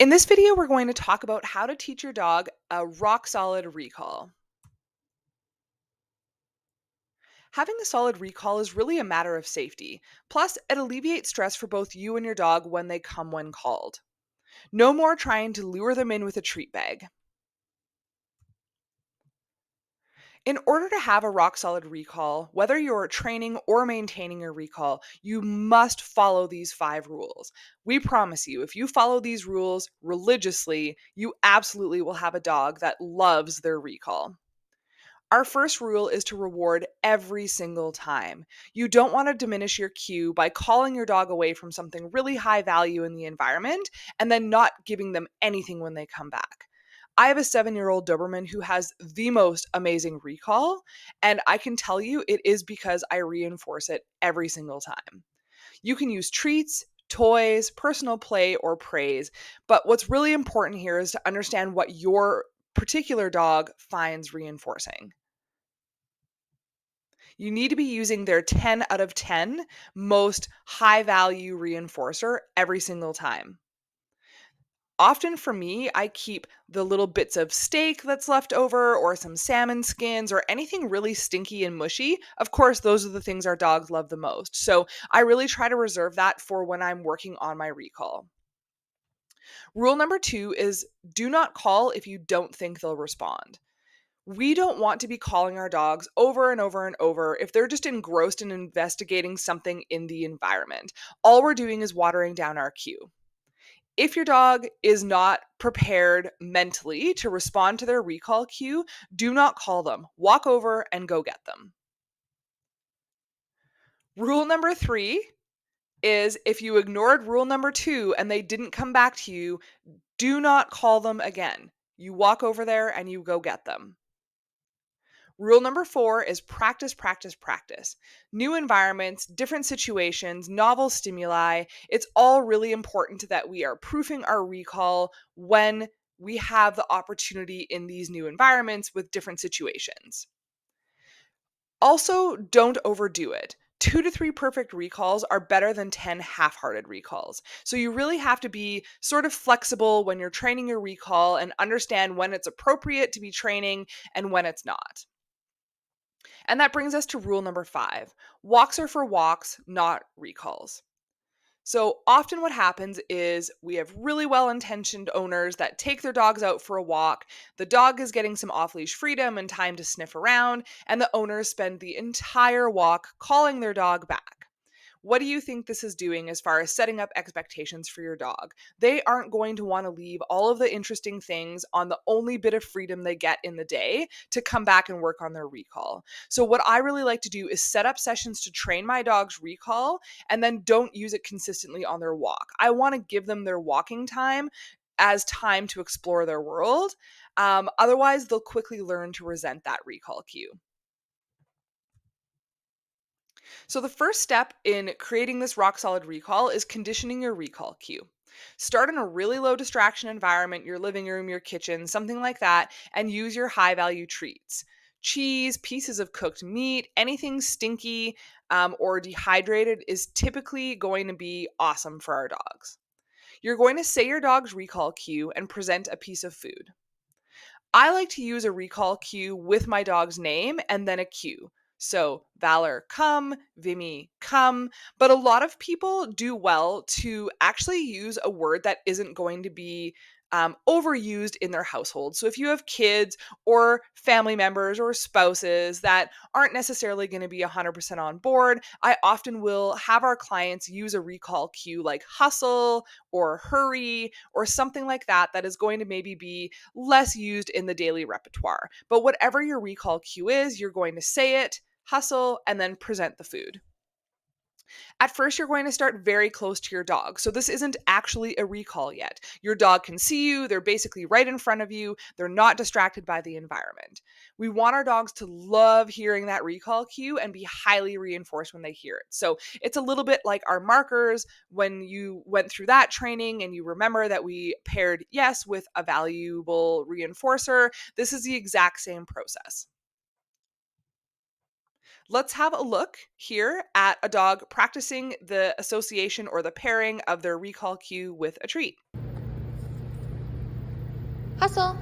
In this video, we're going to talk about how to teach your dog a rock solid recall. Having a solid recall is really a matter of safety. Plus, it alleviates stress for both you and your dog when they come when called. No more trying to lure them in with a treat bag. In order to have a rock solid recall, whether you're training or maintaining your recall, you must follow these 5 rules. We promise you, if you follow these rules religiously, you absolutely will have a dog that loves their recall. Our first rule is to reward every single time. You don't want to diminish your cue by calling your dog away from something really high value in the environment and then not giving them anything when they come back. I have a 7-year-old Doberman who has the most amazing recall, and I can tell you it is because I reinforce it every single time. You can use treats, toys, personal play, or praise, but what's really important here is to understand what your particular dog finds reinforcing. You need to be using their 10 out of 10 most high value reinforcer every single time. Often for me, I keep the little bits of steak that's left over, or some salmon skins, or anything really stinky and mushy. Of course, those are the things our dogs love the most. So I really try to reserve that for when I'm working on my recall. Rule number 2 is do not call if you don't think they'll respond. We don't want to be calling our dogs over and over and over if they're just engrossed in investigating something in the environment. All we're doing is watering down our cue. If your dog is not prepared mentally to respond to their recall cue, do not call them. Walk over and go get them. Rule number 3 is if you ignored rule number 2 and they didn't come back to you, do not call them again. You walk over there and you go get them. Rule number 4 is practice, practice, practice. New environments, different situations, novel stimuli. It's all really important that we are proofing our recall when we have the opportunity in these new environments with different situations. Also, don't overdo it. 2 to 3 perfect recalls are better than 10 half hearted recalls. So, you really have to be sort of flexible when you're training your recall and understand when it's appropriate to be training and when it's not. And that brings us to rule number 5. Walks are for walks, not recalls. So often what happens is we have really well-intentioned owners that take their dogs out for a walk. The dog is getting some off-leash freedom and time to sniff around, and the owners spend the entire walk calling their dog back. What do you think this is doing as far as setting up expectations for your dog? They aren't going to want to leave all of the interesting things on the only bit of freedom they get in the day to come back and work on their recall. So, what I really like to do is set up sessions to train my dog's recall and then don't use it consistently on their walk. I want to give them their walking time as time to explore their world. Otherwise, they'll quickly learn to resent that recall cue. So, the first step in creating this rock solid recall is conditioning your recall cue. Start in a really low distraction environment, your living room, your kitchen, something like that, and use your high value treats. Cheese, pieces of cooked meat, anything stinky or dehydrated is typically going to be awesome for our dogs. You're going to say your dog's recall cue and present a piece of food. I like to use a recall cue with my dog's name and then a cue. So, Valor, come, Vimy, come. But a lot of people do well to actually use a word that isn't going to be overused in their household. So, if you have kids or family members or spouses that aren't necessarily going to be 100% on board, I often will have our clients use a recall cue like hustle or hurry or something like that that is going to maybe be less used in the daily repertoire. But whatever your recall cue is, you're going to say it, hustle, and then present the food. At first, you're going to start very close to your dog. So this isn't actually a recall yet. Your dog can see you. They're basically right in front of you. They're not distracted by the environment. We want our dogs to love hearing that recall cue and be highly reinforced when they hear it. So it's a little bit like our markers when you went through that training and you remember that we paired yes with a valuable reinforcer. This is the exact same process. Let's have a look here at a dog practicing the association or the pairing of their recall cue with a treat. Hustle.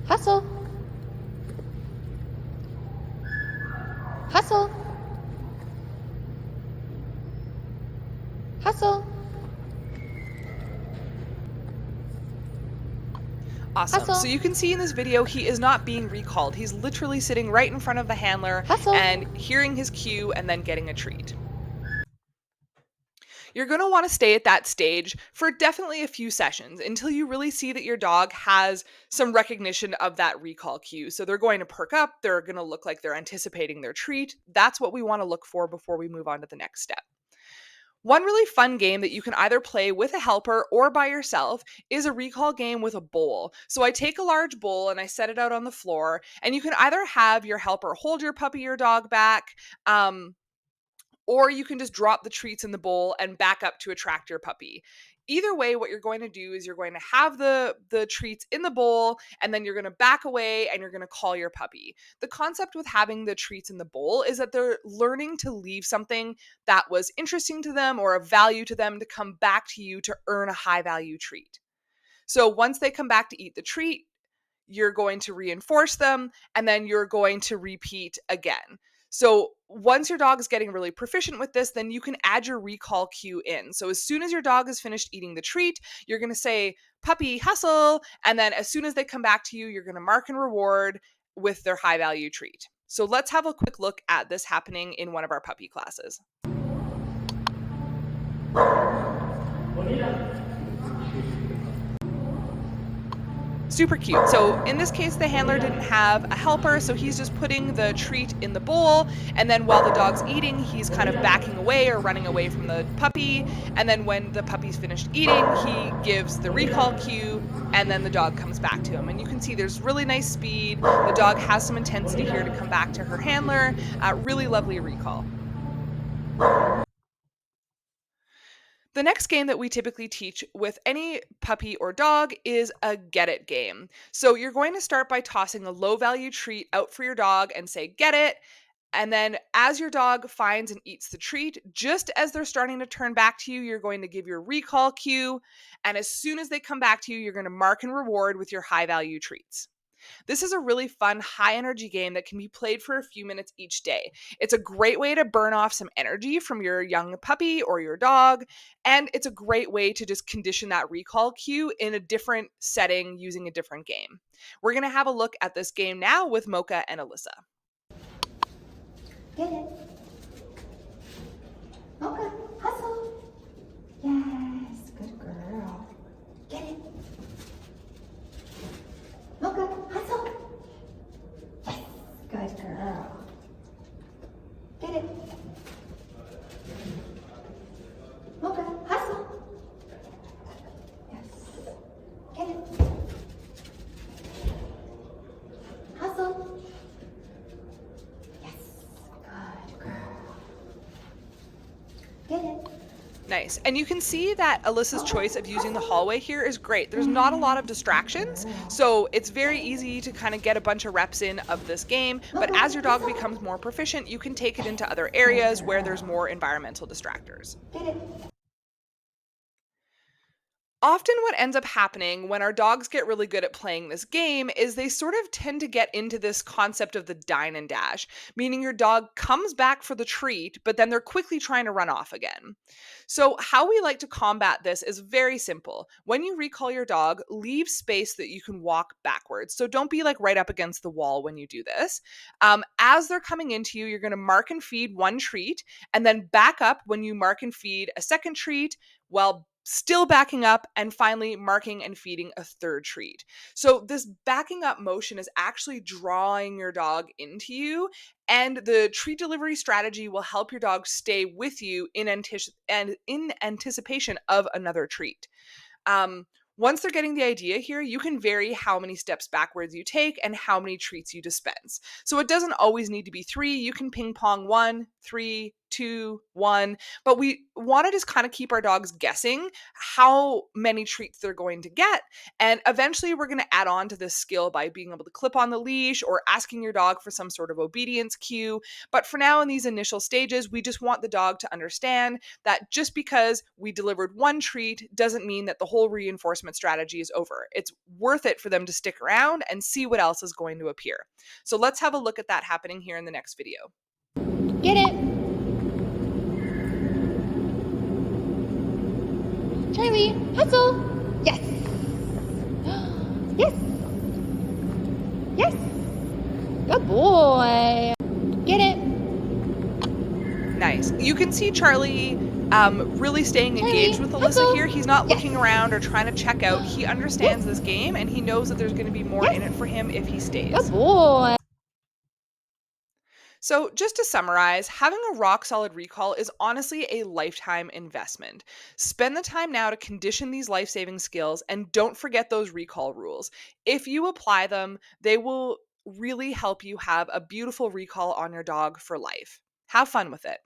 Hustle. Hustle. Hustle. Awesome. Hustle. So you can see in this video, he is not being recalled. He's literally sitting right in front of the handler Hustle. and hearing his cue and then getting a treat. You're going to want to stay at that stage for definitely a few sessions until you really see that your dog has some recognition of that recall cue. So they're going to perk up, they're going to look like they're anticipating their treat. That's what we want to look for before we move on to the next step. One really fun game that you can either play with a helper or by yourself is a recall game with a bowl. So I take a large bowl and I set it out on the floor, and you can either have your helper hold your puppy or dog back, or you can just drop the treats in the bowl and back up to attract your puppy. Either way, what you're going to do is you're going to have the treats in the bowl, and then you're going to back away and you're going to call your puppy. The concept with having the treats in the bowl is that they're learning to leave something that was interesting to them or of value to them to come back to you to earn a high value treat. So once they come back to eat the treat, you're going to reinforce them, and then you're going to repeat again. So once your dog is getting really proficient with this, then you can add your recall cue in. So as soon as your dog is finished eating the treat, you're going to say, puppy, hustle. And then as soon as they come back to you, you're going to mark and reward with their high value treat. So let's have a quick look at this happening in one of our puppy classes. Super cute. So in this case, the handler didn't have a helper, so he's just putting the treat in the bowl, and then while the dog's eating, he's kind of backing away or running away from the puppy, and then when the puppy's finished eating, he gives the recall cue, and then the dog comes back to him. And you can see there's really nice speed. The dog has some intensity here to come back to her handler. Really lovely recall. The next game that we typically teach with any puppy or dog is a get it game. So you're going to start by tossing a low value treat out for your dog and say, get it. And then as your dog finds and eats the treat, just as they're starting to turn back to you, you're going to give your recall cue. And as soon as they come back to you, you're going to mark and reward with your high value treats. This is a really fun, high energy game that can be played for a few minutes each day. It's a great way to burn off some energy from your young puppy or your dog, and it's a great way to just condition that recall cue in a different setting using a different game. We're going to have a look at this game now with Mocha and Alyssa. Get it. Mocha, hustle. Yes, good girl. Get it. Mocha, hustle. Yes, good girl. Get it. Mocha, hustle. Yes. Get it. Hustle. Yes, good girl. Get it. Nice. And you can see that Alyssa's choice of using the hallway here is great. There's not a lot of distractions, so it's very easy to kind of get a bunch of reps in of this game. But as your dog becomes more proficient, you can take it into other areas where there's more environmental distractors. Get it. Often what ends up happening when our dogs get really good at playing this game is they sort of tend to get into this concept of the dine and dash, meaning your dog comes back for the treat, but then they're quickly trying to run off again. So how we like to combat this is very simple. When you recall your dog, leave space that you can walk backwards. So don't be like right up against the wall when you do this. As they're coming into you, you're going to mark and feed one treat, and then back up when you mark and feed a second treat, while still backing up, and finally marking and feeding a third treat. So this backing up motion is actually drawing your dog into you, and the treat delivery strategy will help your dog stay with you in anticipation of another treat. Once they're getting the idea here, you can vary how many steps backwards you take and how many treats you dispense. So it doesn't always need to be 3. You can ping pong 1, 3, 2, 1. But we want to just kind of keep our dogs guessing how many treats they're going to get. And eventually, we're going to add on to this skill by being able to clip on the leash or asking your dog for some sort of obedience cue. But for now, in these initial stages, we just want the dog to understand that just because we delivered one treat doesn't mean that the whole reinforcement strategy is over. It's worth it for them to stick around and see what else is going to appear. So let's have a look at that happening here in the next video. Get it. Charlie, hustle. Yes. Yes. Yes. Good boy. Get it. Nice. You can see Charlie really staying engaged with Alyssa hustle. here. He's not Yes. looking around or trying to check out. He understands Yes. this game and he knows that there's going to be more in Yes. it for him if he stays. Good boy. So, just to summarize, having a rock solid recall is honestly a lifetime investment. Spend the time now to condition these life saving skills and don't forget those recall rules. If you apply them, they will really help you have a beautiful recall on your dog for life. Have fun with it.